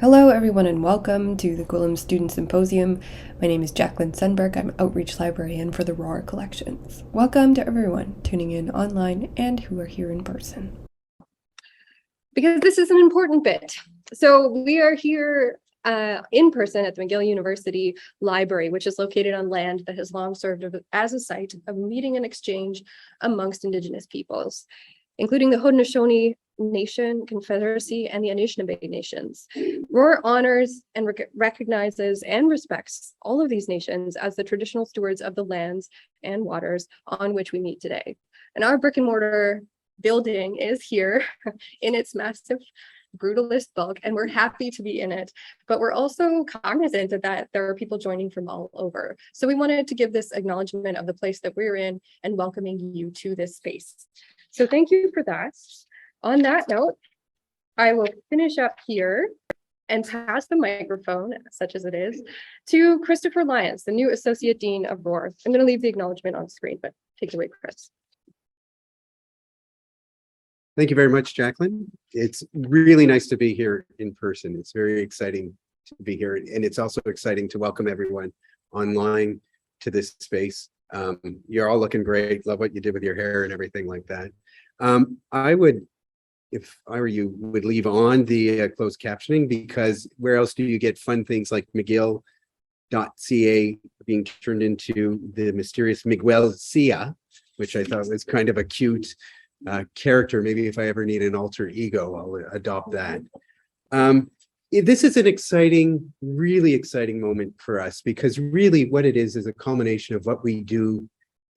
Hello everyone and welcome to the Gwillim Student Symposium. My name is Jacquelyn Sundberg. I'm Outreach Librarian for the ROAAr collections. Welcome to everyone tuning in online and who are here in person. Because this is an important bit. So we are here in person at the McGill University Library, which is located on land that has long served as a site of meeting and exchange amongst Indigenous peoples, including the Haudenosaunee Nation, Confederacy, and the Anishinaabe Nations. ROAAR honors and recognizes and respects all of these nations as the traditional stewards of the lands and waters on which we meet today. And our brick and mortar building is here in its massive brutalist bulk, and we're happy to be in it, but we're also cognizant that there are people joining from all over. So we wanted to give this acknowledgement of the place that we're in and welcoming you to this space. So thank you for that. On that note, I will finish up here and pass the microphone, such as it is, to Christopher Lyons, the new Associate Dean of ROAAR. I'm going to leave the acknowledgement on screen, but take it away, Chris. Thank you very much, Jacquelyn. It's really nice to be here in person. It's very exciting to be here, and it's also exciting to welcome everyone online to this space. You're all looking great. Love what you did with your hair and everything like that. I would, if I were you, would leave on the closed captioning, because where else do you get fun things like McGill.ca being turned into the mysterious Miguel Cia, which I thought was kind of a cute character. Maybe if I ever need an alter ego, I'll adopt that. This is an exciting, really exciting moment for us, because really what it is a culmination of what we do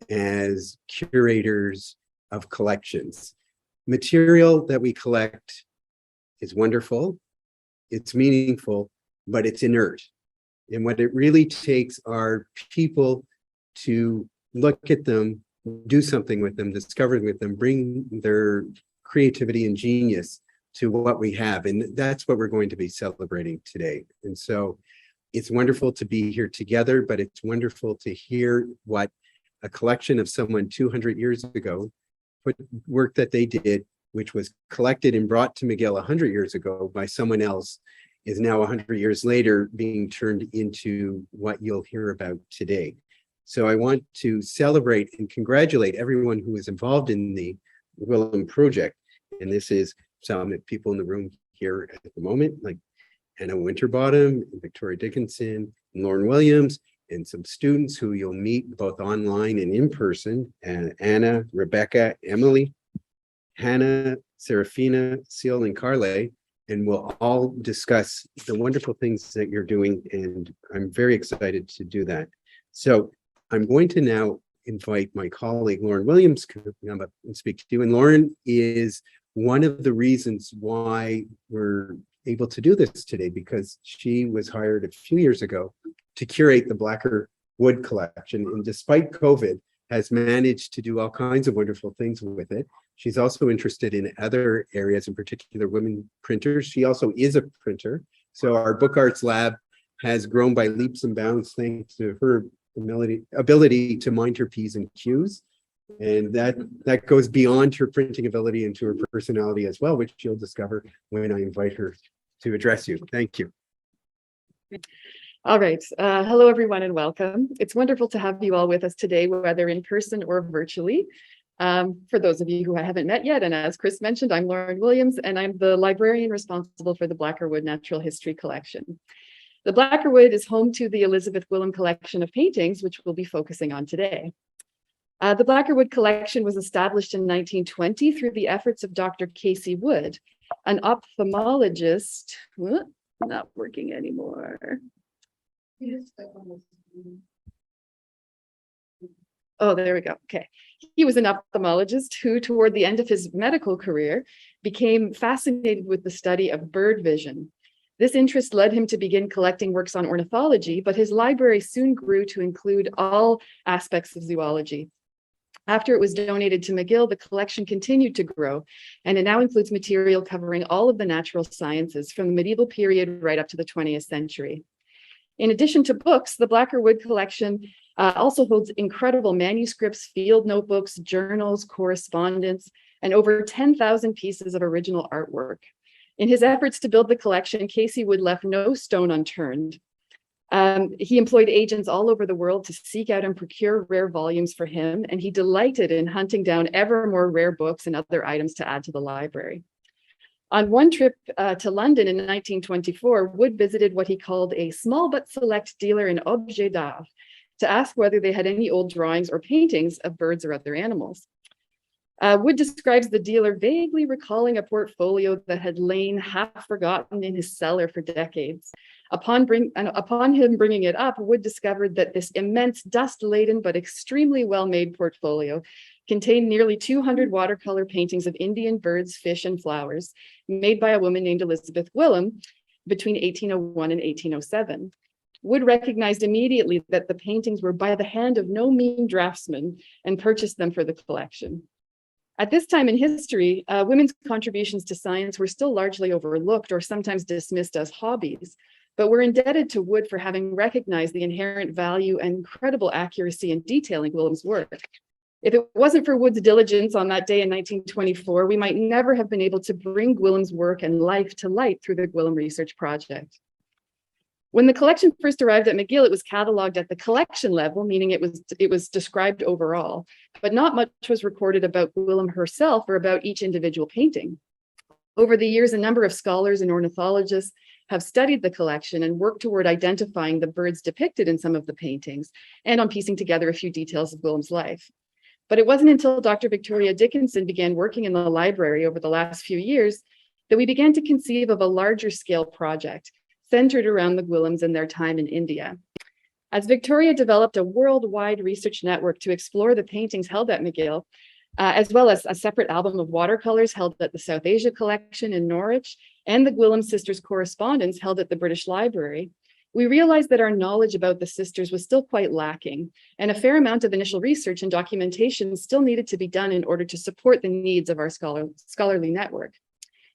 as curators of collections. Material that we collect is wonderful, it's meaningful, but it's inert. And what it really takes are people to look at them, do something with them, discover with them, bring their creativity and genius to what we have. And that's what we're going to be celebrating today. And so it's wonderful to be here together, but it's wonderful to hear what a collection of someone 200 years ago, work that they did, which was collected and brought to McGill 100 years ago by someone else, is now 100 years later being turned into what you'll hear about today. So I want to celebrate and congratulate everyone who is involved in the Gwillim project. And this is some people in the room here at the moment, like Anna Winterbottom, Victoria Dickenson, and Lauren Williams, and some students who you'll meet both online and in person, and Anna, Rebecca, Emily, Hannah, Serafina, Seal, and Carle, and we'll all discuss the wonderful things that you're doing, and I'm very excited to do that. So I'm going to now invite my colleague, Lauren Williams, to come up and speak to you. And Lauren is one of the reasons why we're able to do this today, because she was hired a few years ago to curate the Blacker Wood collection, and despite COVID, has managed to do all kinds of wonderful things with it. She's also interested in other areas, in particular women printers. She also is a printer. So our Book Arts Lab has grown by leaps and bounds thanks to her ability to mind her P's and Q's. And that goes beyond her printing ability into her personality as well, which you'll discover when I invite her to address you. Thank you. All right. Hello, everyone, and welcome. It's wonderful to have you all with us today, whether in person or virtually. For those of you who I haven't met yet, and as Chris mentioned, I'm Lauren Williams, and I'm the librarian responsible for the Blacker Wood Natural History Collection. The Blacker Wood is home to the Elizabeth Gwillim collection of paintings, which we'll be focusing on today. The Blacker Wood collection was established in 1920 through the efforts of Dr. Casey Wood, an ophthalmologist. Not working anymore. Oh, there we go. Okay. He was an ophthalmologist who, toward the end of his medical career, became fascinated with the study of bird vision. This interest led him to begin collecting works on ornithology, but his library soon grew to include all aspects of zoology. After it was donated to McGill, the collection continued to grow, and it now includes material covering all of the natural sciences from the medieval period right up to the 20th century. In addition to books, the Blacker Wood collection also holds incredible manuscripts, field notebooks, journals, correspondence, and over 10,000 pieces of original artwork. In his efforts to build the collection, Casey Wood left no stone unturned. He employed agents all over the world to seek out and procure rare volumes for him, and he delighted in hunting down ever more rare books and other items to add to the library. On one trip to London in 1924, Wood visited what he called a small but select dealer in objets d'art to ask whether they had any old drawings or paintings of birds or other animals. Wood describes the dealer vaguely recalling a portfolio that had lain half forgotten in his cellar for decades. Upon him bringing it up, Wood discovered that this immense dust-laden but extremely well-made portfolio contained nearly 200 watercolor paintings of Indian birds, fish, and flowers made by a woman named Elizabeth Gwillim between 1801 and 1807. Wood recognized immediately that the paintings were by the hand of no mean draftsman and purchased them for the collection. At this time in history, women's contributions to science were still largely overlooked or sometimes dismissed as hobbies, but we're indebted to Wood for having recognized the inherent value and incredible accuracy and detail in Gwillim's work. If it wasn't for Wood's diligence on that day in 1924, we might never have been able to bring Gwillim's work and life to light through the Gwillim Research Project. When the collection first arrived at McGill, it was cataloged at the collection level, meaning it was described overall, but not much was recorded about Gwillim herself or about each individual painting. Over the years, a number of scholars and ornithologists have studied the collection and worked toward identifying the birds depicted in some of the paintings and on piecing together a few details of Gwillim's life. But it wasn't until Dr. Victoria Dickenson began working in the library over the last few years that we began to conceive of a larger scale project centered around the Gwillims and their time in India. As Victoria developed a worldwide research network to explore the paintings held at McGill, as well as a separate album of watercolors held at the South Asia Collection in Norwich, and the Gwillim sisters' correspondence held at the British Library, we realized that our knowledge about the sisters was still quite lacking, and a fair amount of initial research and documentation still needed to be done in order to support the needs of our scholarly network.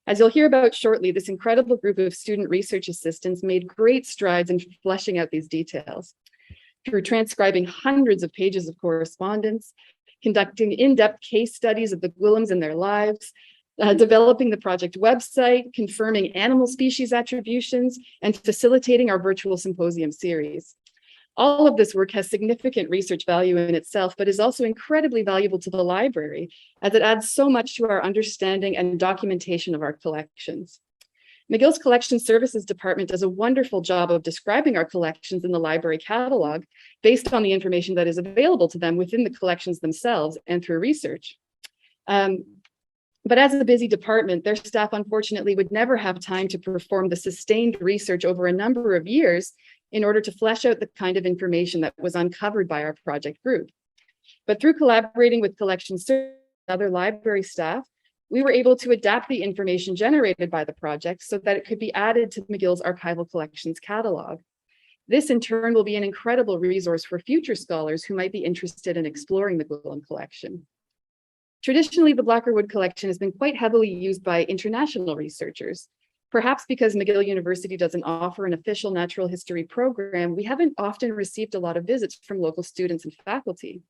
As you'll hear about shortly, this incredible group of student research assistants made great strides in fleshing out these details through transcribing hundreds of pages of correspondence, conducting in-depth case studies of the Gwillims and their lives, developing the project website, confirming animal species attributions, and facilitating our virtual symposium series. All of this work has significant research value in itself, but is also incredibly valuable to the library, as it adds so much to our understanding and documentation of our collections. McGill's Collection Services Department does a wonderful job of describing our collections in the library catalog based on the information that is available to them within the collections themselves and through research. But as a busy department, their staff unfortunately would never have time to perform the sustained research over a number of years in order to flesh out the kind of information that was uncovered by our project group. But through collaborating with collection services and other library staff, we were able to adapt the information generated by the project so that it could be added to McGill's archival collections catalog. This in turn will be an incredible resource for future scholars who might be interested in exploring the Gwillim collection. Traditionally, the Blackerwood collection has been quite heavily used by international researchers. Perhaps because McGill University doesn't offer an official natural history program, we haven't often received a lot of visits from local students and faculty.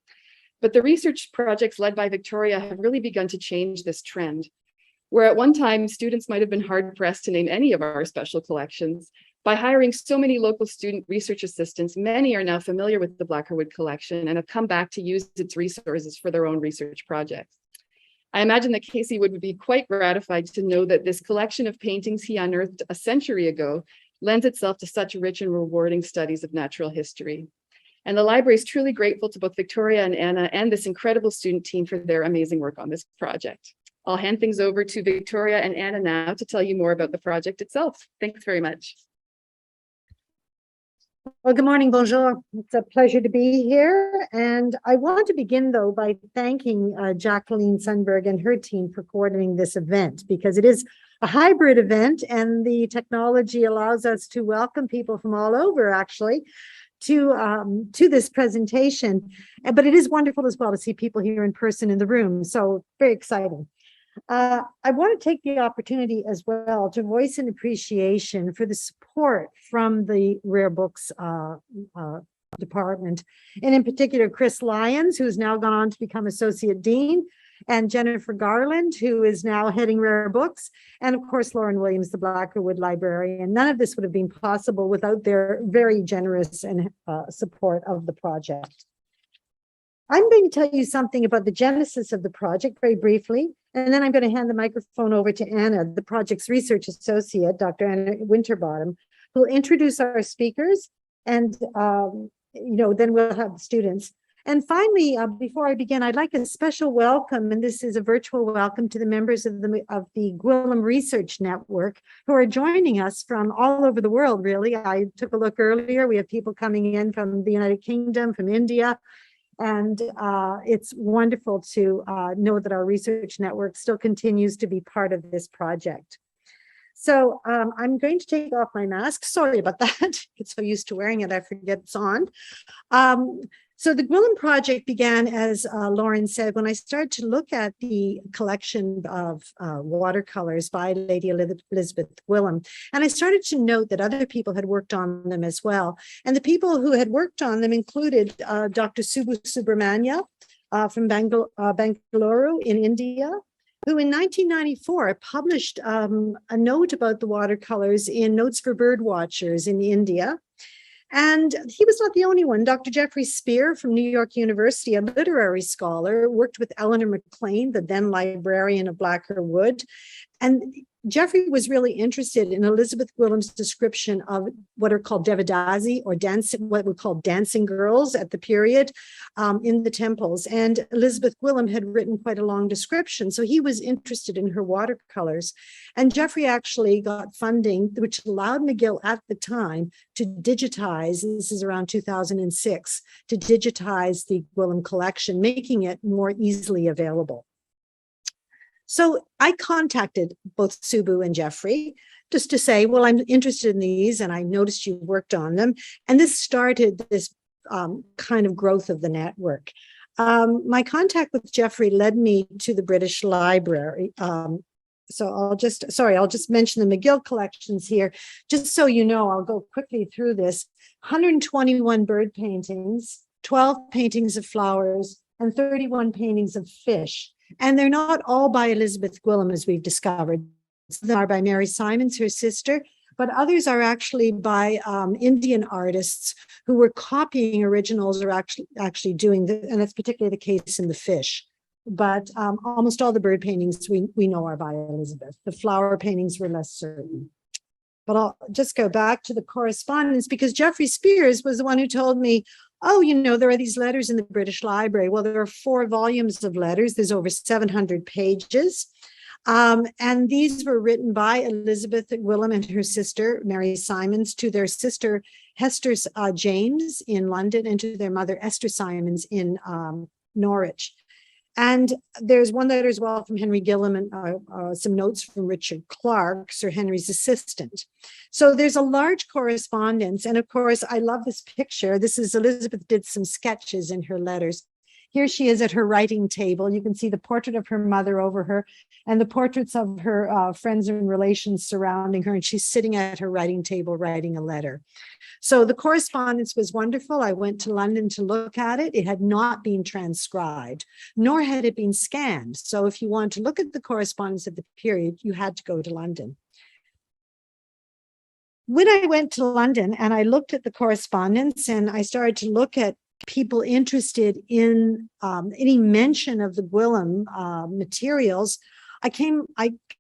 But the research projects led by Victoria have really begun to change this trend, where at one time students might have been hard-pressed to name any of our special collections. By hiring so many local student research assistants, many are now familiar with the Blackerwood collection and have come back to use its resources for their own research projects. I imagine that Casey would be quite gratified to know that this collection of paintings he unearthed a century ago lends itself to such rich and rewarding studies of natural history. And the library is truly grateful to both Victoria and Anna and this incredible student team for their amazing work on this project. I'll hand things over to Victoria and Anna now to tell you more about the project itself. Thanks very much. Well, good morning, bonjour. It's a pleasure to be here. And I want to begin, though, by thanking Jacquelyn Sundberg and her team for coordinating this event, because it is a hybrid event and the technology allows us to welcome people from all over, actually, to this presentation. But it is wonderful as well to see people here in person in the room. So very exciting. I want to take the opportunity as well to voice an appreciation for the support from the Rare Books department, and in particular, Chris Lyons, who's now gone on to become Associate Dean, and Jennifer Garland, who is now heading Rare Books, and of course, Lauren Williams, the Blackerwood Librarian. None of this would have been possible without their very generous and support of the project. I'm going to tell you something about the genesis of the project very briefly, and then I'm going to hand the microphone over to Anna, the project's research associate, Dr. Anna Winterbottom, who will introduce our speakers, and then we'll have the students. And finally, before I begin, I'd like a special welcome, and this is a virtual welcome to the members of the Gwillim Research Network who are joining us from all over the world, really. I took a look earlier. We have people coming in from the United Kingdom, from India, and it's wonderful to know that our research network still continues to be part of this project. So I'm going to take off my mask. Sorry about that. Get so used to wearing it, I forget it's on. So the Gwillim project began, as Lauren said, when I started to look at the collection of watercolors by Lady Elizabeth Gwillim. And I started to note that other people had worked on them as well. And the people who had worked on them included Dr. Subbu Subramanya from Bangalore in India, who in 1994 published a note about the watercolors in Notes for Bird Watchers in India. And he was not the only one. Dr. Jeffrey Spear from New York University, a literary scholar, worked with Eleanor McLean, the then librarian of Blacker Wood. And Jeffrey was really interested in Elizabeth Gwillim's description of what are called Devadasi, or what we call dancing girls at the period in the temples. And Elizabeth Gwillim had written quite a long description, so he was interested in her watercolors. And Jeffrey actually got funding, which allowed McGill at the time to digitize, this is around 2006, to digitize the Gwillim collection, making it more easily available. So I contacted both Subbu and Jeffrey just to say, well, I'm interested in these and I noticed you worked on them. And this started this kind of growth of the network. My contact with Jeffrey led me to the British Library. So I'll just mention the McGill collections here. Just so you know, I'll go quickly through this. 121 bird paintings, 12 paintings of flowers, and 31 paintings of fish. And they're not all by Elizabeth Gwillim, as we've discovered. Some are by Mary Simons, her sister, but others are actually by Indian artists who were copying originals or actually doing, and that's particularly the case in the fish. But almost all the bird paintings we know are by Elizabeth. The flower paintings were less certain. But I'll just go back to the correspondence, because Jeffrey Spears was the one who told me, oh, there are these letters in the British Library. Well, there are 4 volumes of letters. There's over 700 pages. And these were written by Elizabeth Gwillim and her sister, Mary Simons, to their sister, Hester James in London, and to their mother, Esther Simons in Norwich. And there's one letter as well from Henry Gillam and some notes from Richard Clark, Sir Henry's assistant. So there's a large correspondence. And of course, I love this picture. This is Elizabeth did some sketches in her letters. Here she is at her writing table. You can see the portrait of her mother over her and the portraits of her friends and relations surrounding her. And she's sitting at her writing table writing a letter. So the correspondence was wonderful. I went to London to look at it. It had not been transcribed, nor had it been scanned. So if you want to look at the correspondence of the period, you had to go to London. When I went to London and I looked at the correspondence and I started to look at people interested in any mention of the Gwillim materials, I came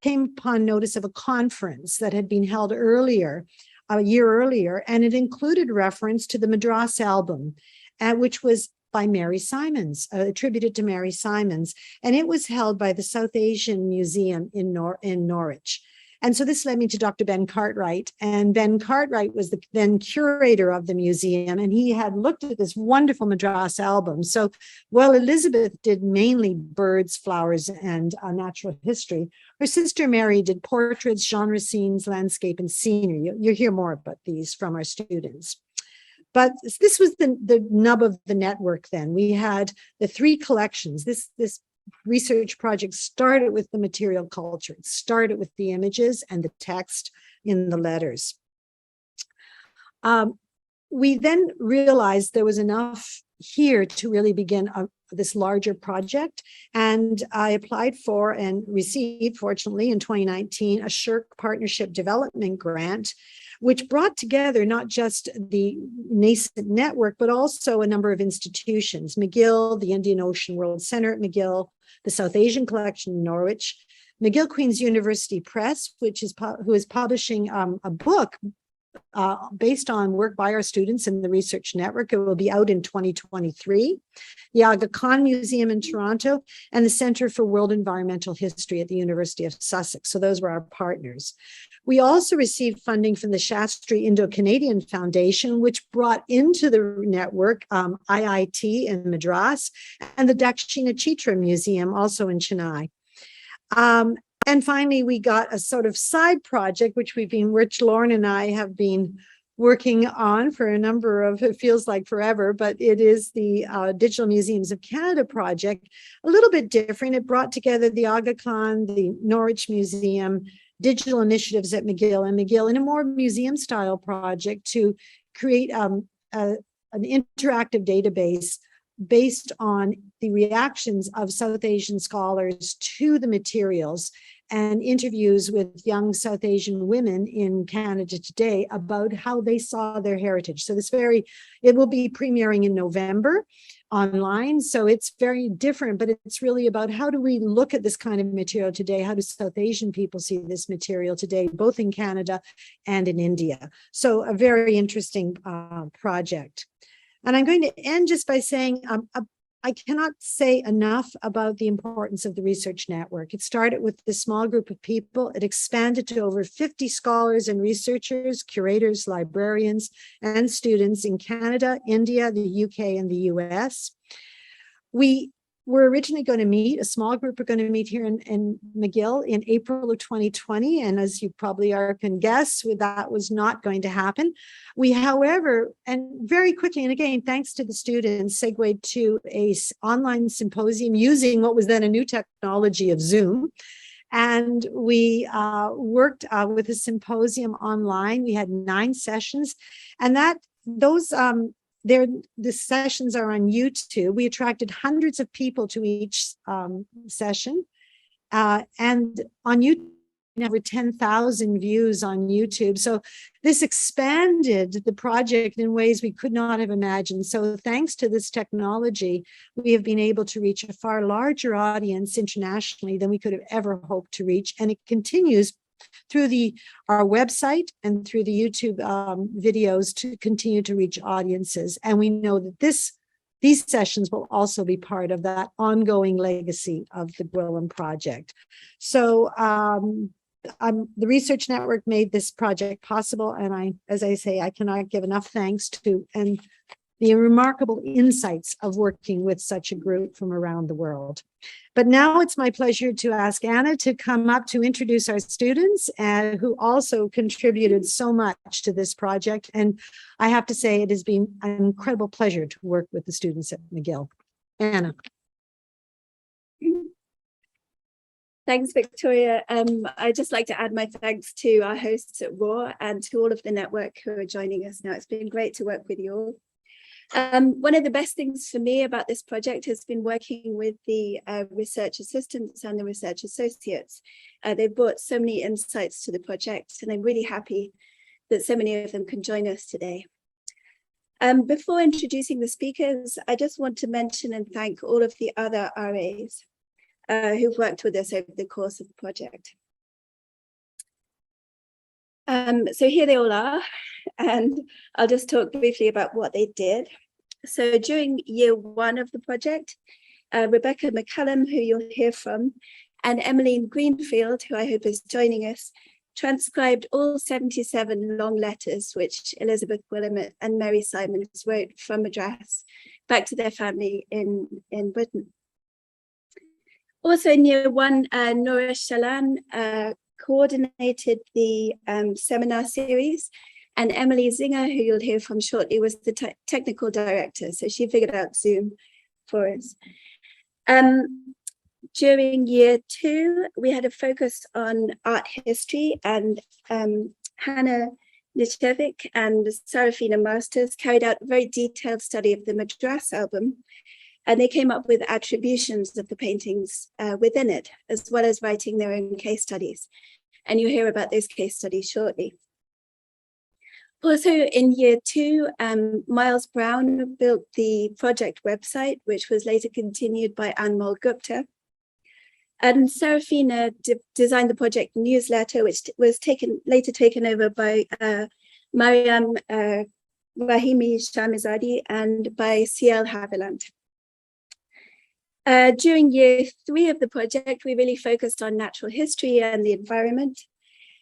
upon notice of a conference that had been held earlier, a year earlier, and it included reference to the Madras album, which was by Mary Simons, attributed to Mary Simons, and it was held by the South Asian Museum in Norwich. And so this led me to Dr. Ben Cartwright, and Ben Cartwright was the then curator of the museum, and he had looked at this wonderful Madras album. So while Elizabeth did mainly birds, flowers, and natural history, her sister Mary did portraits, genre scenes, landscape, and scenery. You'll hear more about these from our students. But this was the nub of the network then. We had the 3 collections. This research project started with the material culture. It started with the images and the text in the letters. We then realized there was enough here to really begin this larger project. And I applied for and received, fortunately, in 2019, a SSHRC Partnership Development Grant, which brought together not just the nascent network, but also a number of institutions: McGill, the Indian Ocean World Center at McGill, the South Asian Collection in Norwich, McGill Queen's University Press, who is publishing a book based on work by our students in the research network. It will be out in 2023. The Aga Khan Museum in Toronto, and the Centre for World Environmental History at the University of Sussex. So those were our partners. We also received funding from the Shastri Indo-Canadian Foundation, which brought into the network IIT in Madras and the Dakshina Chitra Museum, also in Chennai. And finally, we got a sort of side project, which Lauren and I have been working on for a number of, it feels like forever, but it is the Digital Museums of Canada project, a little bit different. It brought together the Aga Khan, the Norwich Museum, digital initiatives at McGill in a more museum style project to create an interactive database based on the reactions of South Asian scholars to the materials, and interviews with young South Asian women in Canada today about how they saw their heritage. So it will be premiering in November online. So it's very different, but it's really about how do we look at this kind of material today? How do South Asian people see this material today, both in Canada and in India? So a very interesting project. And I'm going to end just by saying, I cannot say enough about the importance of the research network. It started with this small group of people. It expanded to over 50 scholars and researchers, curators, librarians, and students in Canada, India, the UK, and the US. We were originally going to meet, a small group were going to meet here in McGill in April of 2020. And as you probably can guess, that was not going to happen. We, however, and very quickly, and again, thanks to the students, segued to an online symposium using what was then a new technology of Zoom. And we worked with a symposium online. We had 9 sessions, and the sessions are on YouTube. We attracted hundreds of people to each session. And on YouTube, over 10,000 views on YouTube. So this expanded the project in ways we could not have imagined. So thanks to this technology, we have been able to reach a far larger audience internationally than we could have ever hoped to reach. And it continues through our website and through the YouTube videos to continue to reach audiences. And we know that these sessions will also be part of that ongoing legacy of the Gwillim project. So the Research Network made this project possible. And as I say, I cannot give enough thanks to and the remarkable insights of working with such a group from around the world. But now it's my pleasure to ask Anna to come up to introduce our students, who also contributed so much to this project. And I have to say, it has been an incredible pleasure to work with the students at McGill. Anna. Thanks, Victoria. I'd just like to add my thanks to our hosts at ROAAr and to all of the network who are joining us now. It's been great to work with you all. One of the best things for me about this project has been working with the research assistants and the research associates. They've brought so many insights to the project, and I'm really happy that so many of them can join us today. Before introducing the speakers, I just want to mention and thank all of the other RAs who've worked with us over the course of the project. So here they all are, and I'll just talk briefly about what they did. So during year 1 of the project, Rebecca McCallum, who you'll hear from, and Emmeline Greenfield, who I hope is joining us, transcribed all 77 long letters which Elizabeth Gwillim and Mary Simons wrote from Madras back to their family in Britain. Also in year 1, Nora Shalan coordinated the seminar series, and Emily Zinger, who you'll hear from shortly, was the technical director. So she figured out Zoom for us. During year 2, we had a focus on art history, and Hannah Nichevic and Sarafina Masters carried out a very detailed study of the Madras album, And they came up with attributions of the paintings within it, as well as writing their own case studies. And you'll hear about those case studies shortly. Also in year 2, Miles Brown built the project website, which was later continued by Anmol Gupta. And Serafina designed the project newsletter, which was later taken over by Mariam Rahimi Shamizadi and by C.L. Haviland. During year 3 of the project, we really focused on natural history and the environment.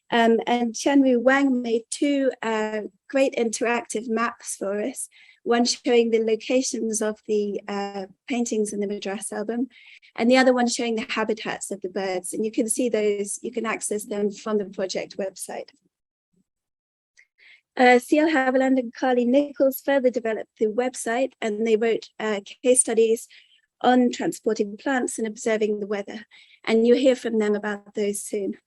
And Tianru Wang made 2 great interactive maps for us, one showing the locations of the paintings in the Madras album, and the other one showing the habitats of the birds. And you can see those, you can access them from the project website. C.L. Haviland and Carly Nichols further developed the website, and they wrote case studies on transporting plants and observing the weather. And you'll hear from them about those soon.